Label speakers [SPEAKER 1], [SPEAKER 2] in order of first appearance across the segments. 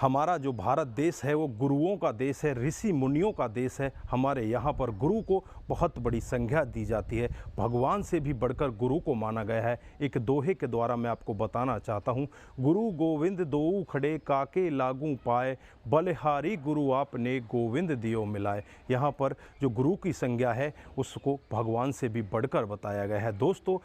[SPEAKER 1] हमारा जो भारत देश है वो गुरुओं का देश है, ऋषि मुनियों का देश है। हमारे यहाँ पर गुरु को बहुत बड़ी संज्ञा दी जाती है, भगवान से भी बढ़कर गुरु को माना गया है। एक दोहे के द्वारा मैं आपको बताना चाहता हूँ, गुरु गोविंद दोऊ खड़े काके लागू पाए, बलिहारी गुरु आपने गोविंद दियो मिलाए। यहाँ पर जो गुरु की संज्ञा है उसको भगवान से भी बढ़कर बताया गया है। दोस्तों,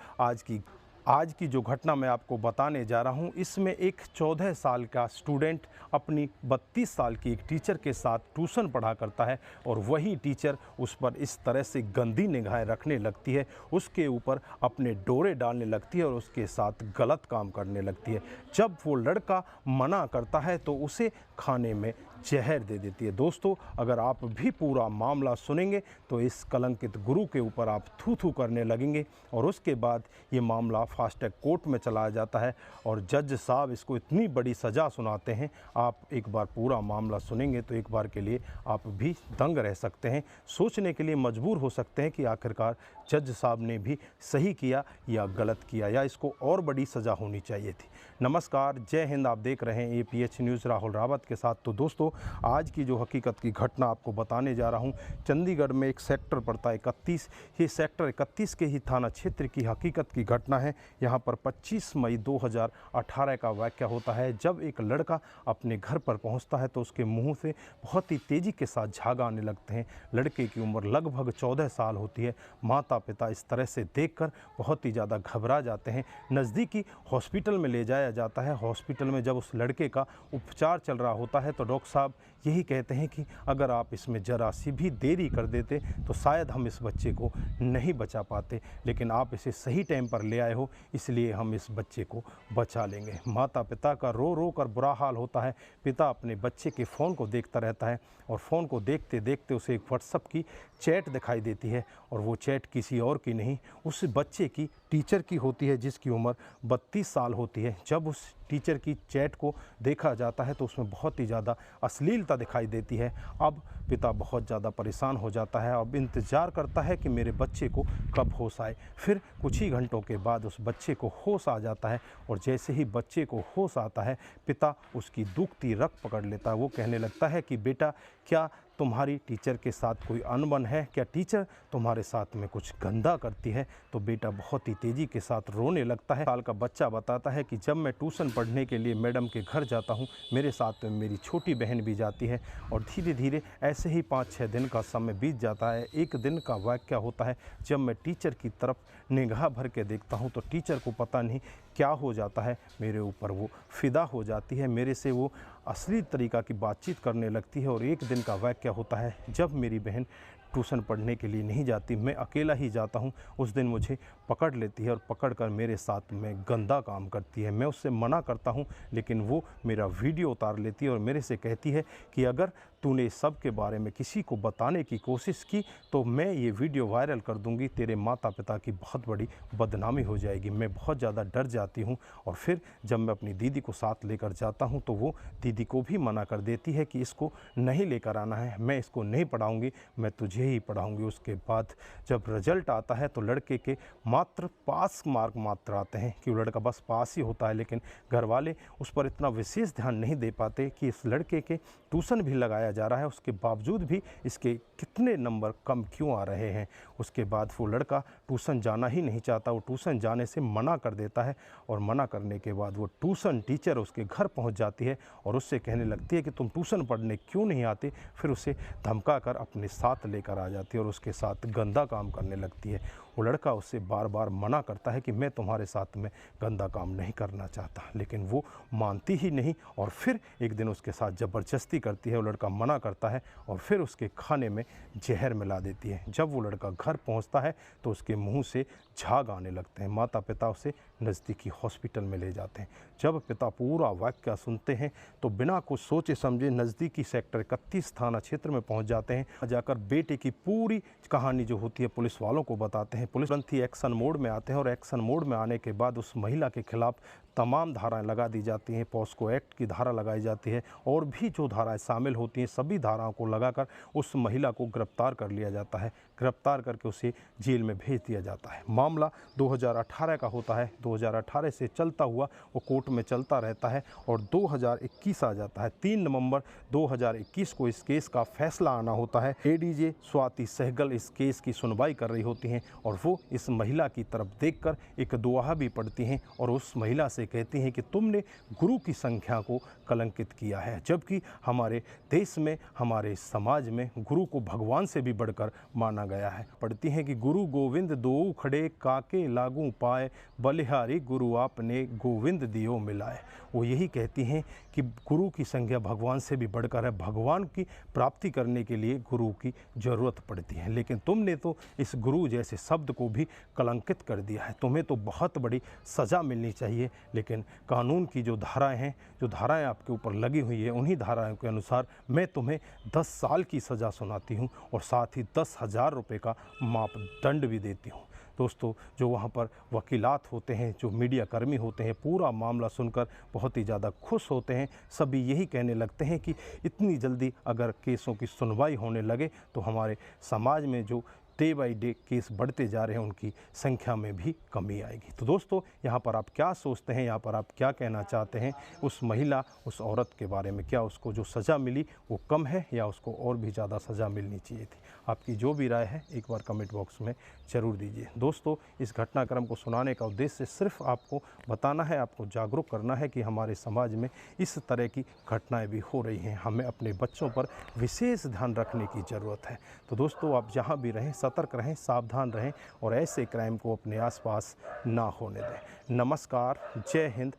[SPEAKER 1] आज की जो घटना मैं आपको बताने जा रहा हूँ, इसमें एक 14 साल का स्टूडेंट अपनी 32 साल की एक टीचर के साथ ट्यूशन पढ़ा करता है और वही टीचर उस पर इस तरह से गंदी निगाहें रखने लगती है, उसके ऊपर अपने डोरे डालने लगती है और उसके साथ गलत काम करने लगती है। जब वो लड़का मना करता है तो उसे खाने में जहर दे देती है। दोस्तों, अगर आप भी पूरा मामला सुनेंगे तो इस कलंकित गुरु के ऊपर आप थू थू करने लगेंगे और उसके बाद ये मामला फास्ट ट्रैक कोर्ट में चला जाता है और जज साहब इसको इतनी बड़ी सज़ा सुनाते हैं। आप एक बार पूरा मामला सुनेंगे तो एक बार के लिए आप भी दंग रह सकते हैं, सोचने के लिए मजबूर हो सकते हैं कि आखिरकार जज साहब ने भी सही किया या गलत किया, या इसको और बड़ी सज़ा होनी चाहिए थी। नमस्कार, जय हिंद। आप देख रहे हैं APH न्यूज़ राहुल रावत के साथ। तो दोस्तों, आज की जो हकीकत की घटना आपको बताने जा रहा हूं, चंडीगढ़ में एक सेक्टर पड़ता है 31, ये सेक्टर 31 के ही थाना क्षेत्र की हकीकत की घटना है। यहां पर 25 मई 2018 का वाक़या होता है, जब एक लड़का अपने घर पर पहुंचता है तो उसके मुंह से बहुत ही तेज़ी के साथ झाग आने लगते हैं। लड़के की उम्र लगभग 14 साल होती है। माता पिता इस तरह से देखकर बहुत ही ज़्यादा घबरा जाते हैं। नज़दीकी हॉस्पिटल में ले जाया जाता है। हॉस्पिटल में जब उस लड़के का उपचार चल रहा होता है तो डॉक्टर साहब यही कहते हैं कि अगर आप इसमें ज़रा सी भी देरी कर देते तो शायद हम इस बच्चे को नहीं बचा पाते, लेकिन आप इसे सही टाइम पर ले आए हो, इसलिए हम इस बच्चे को बचा लेंगे। माता पिता का रो रो कर बुरा हाल होता है। पिता अपने बच्चे के फ़ोन को देखता रहता है और फ़ोन को देखते देखते उसे एक व्हाट्सएप की चैट दिखाई देती है और वो चैट किसी और की नहीं, उस बच्चे की टीचर की होती है, जिसकी उम्र 32 साल होती है। जब उस टीचर की चैट को देखा जाता है तो उसमें बहुत ही ज़्यादा अश्लीलता दिखाई देती है। अब पिता बहुत ज़्यादा परेशान हो जाता है, अब इंतज़ार करता है कि मेरे बच्चे को कब होश आए। फिर कुछ ही घंटों के बाद उस बच्चे को होश आ जाता है और जैसे ही बच्चे को होश आता है, पिता उसकी दुखती रग पकड़ लेता है। वो कहने लगता है कि बेटा, क्या तुम्हारी टीचर के साथ कोई अनबन है? क्या टीचर तुम्हारे साथ में कुछ गंदा करती है? तो बेटा बहुत ही तेज़ी के साथ रोने लगता है। साल का बच्चा बताता है कि जब मैं ट्यूशन पढ़ने के लिए मैडम के घर जाता हूँ, मेरे साथ में मेरी छोटी बहन भी जाती है और धीरे धीरे ऐसे ही 5-6 दिन का समय बीत जाता है। एक दिन का वाक़या होता है, जब मैं टीचर की तरफ निगाह भर के देखता हूँ तो टीचर को पता नहीं क्या हो जाता है, मेरे ऊपर वो फ़िदा हो जाती है, मेरे से वो असली तरीक़ा की बातचीत करने लगती है। और एक दिन का वाक़या होता है, जब मेरी बहन ट्यूशन पढ़ने के लिए नहीं जाती, मैं अकेला ही जाता हूँ, उस दिन मुझे पकड़ लेती है और पकड़कर मेरे साथ में गंदा काम करती है। मैं उससे मना करता हूँ, लेकिन वो मेरा वीडियो उतार लेती है और मेरे से कहती है कि अगर तूने इस सब के बारे में किसी को बताने की कोशिश की तो मैं ये वीडियो वायरल कर दूंगी, तेरे माता पिता की बहुत बड़ी बदनामी हो जाएगी। मैं बहुत ज़्यादा डर जाती हूँ और फिर जब मैं अपनी दीदी को साथ लेकर जाता हूँ तो वो दीदी को भी मना कर देती है कि इसको नहीं लेकर आना है, मैं इसको नहीं पढ़ाऊँगी, मैं तुझे ही पढ़ाऊँगी। उसके बाद जब रिजल्ट आता है तो लड़के के मात्र पास मार्क मात्र आते हैं कि वो लड़का बस पास ही होता है, लेकिन घर वाले उस पर इतना विशेष ध्यान नहीं दे पाते कि इस लड़के के ट्यूशन भी लगाया जा रहा है, उसके बावजूद भी इसके कितने नंबर कम क्यों आ रहे हैं। उसके बाद वो लड़का ट्यूशन जाना ही नहीं चाहता, वो ट्यूशन जाने से मना कर देता है और मना करने के बाद वो ट्यूशन टीचर उसके घर पहुंच जाती है और उससे कहने लगती है कि तुम ट्यूशन पढ़ने क्यों नहीं आते। फिर उसे धमका कर अपने साथ लेकर आ जाती है और उसके साथ गंदा काम करने लगती है। वो लड़का उससे बार बार मना करता है कि मैं तुम्हारे साथ में गंदा काम नहीं करना चाहता, लेकिन वो मानती ही नहीं और फिर एक दिन उसके साथ ज़बरदस्ती करती है। वो लड़का मना करता है और फिर उसके खाने में जहर मिला देती है। जब वो लड़का घर पहुंचता है तो उसके मुंह से झाग आने लगते हैं। माता पिता उसे नज़दीकी हॉस्पिटल में ले जाते हैं। जब पिता पूरा वाक़या सुनते हैं तो बिना कुछ सोचे समझे नज़दीकी सेक्टर 31 थाना क्षेत्र में पहुंच जाते हैं। जाकर बेटे की पूरी कहानी जो होती है पुलिस वालों को बताते हैं। पुलिस तुरंत ही एक्शन मोड में आते हैं और एक्शन मोड में आने के बाद उस महिला के खिलाफ तमाम धाराएं लगा दी जाती हैं, पॉस्को एक्ट की धारा लगाई जाती है और भी जो धाराएं शामिल होती हैं सभी धाराओं को लगाकर उस महिला को गिरफ्तार कर लिया जाता है। गिरफ्तार करके उसे जेल में भेज दिया जाता है। मामला 2018 का होता है। 2018 से चलता हुआ वो कोर्ट में चलता रहता है और 2021 आ जाता है। 3 नवंबर 2021 को इस केस का फैसला आना होता है। एडीजे स्वाति सहगल इस केस की सुनवाई कर रही होती हैं और वो इस महिला की तरफ देखकर एक दुआ भी पढ़ती हैं और उस महिला से कहती हैं कि तुमने गुरु की संख्या को कलंकित किया है, जबकि हमारे देश में, हमारे समाज में गुरु को भगवान से भी बढ़कर माना गया है। पढ़ती हैं कि गुरु गोविंद दो खड़े काके लागू पाए, बलिहारी गुरु आपने गोविंद दियो मिलाए। वो यही कहती हैं कि गुरु की संज्ञा भगवान से भी बढ़कर है। भगवान की प्राप्ति करने के लिए गुरु की ज़रूरत पड़ती है, लेकिन तुमने तो इस गुरु जैसे शब्द को भी कलंकित कर दिया है। तुम्हें तो बहुत बड़ी सज़ा मिलनी चाहिए, लेकिन कानून की जो धाराएं हैं, जो धाराएं आपके ऊपर लगी हुई है, उन्हीं धाराओं के अनुसार मैं तुम्हें 10 साल की सज़ा सुनाती हूँ और साथ ही 10,000 रुपये का मापदंड भी देती हूँ। दोस्तों, जो वहाँ पर वकीलात होते हैं, जो मीडिया कर्मी होते हैं, पूरा मामला सुनकर बहुत ही ज़्यादा खुश होते हैं। सभी यही कहने लगते हैं कि इतनी जल्दी अगर केसों की सुनवाई होने लगे तो हमारे समाज में जो डे बाई डे केस बढ़ते जा रहे हैं उनकी संख्या में भी कमी आएगी। तो दोस्तों, यहाँ पर आप क्या सोचते हैं, यहाँ पर आप क्या कहना चाहते हैं उस महिला, उस औरत के बारे में? क्या उसको जो सज़ा मिली वो कम है या उसको और भी ज़्यादा सज़ा मिलनी चाहिए थी? आपकी जो भी राय है एक बार कमेंट बॉक्स में ज़रूर दीजिए। दोस्तों, इस घटनाक्रम को सुनाने का उद्देश्य सिर्फ आपको बताना है, आपको जागरूक करना है कि हमारे समाज में इस तरह की घटनाएं भी हो रही हैं। हमें अपने बच्चों पर विशेष ध्यान रखने की ज़रूरत है। तो दोस्तों, आप जहाँ भी रहें सतर्क रहें, सावधान रहें और ऐसे क्राइम को अपने आसपास ना होने दें। नमस्कार, जय हिंद,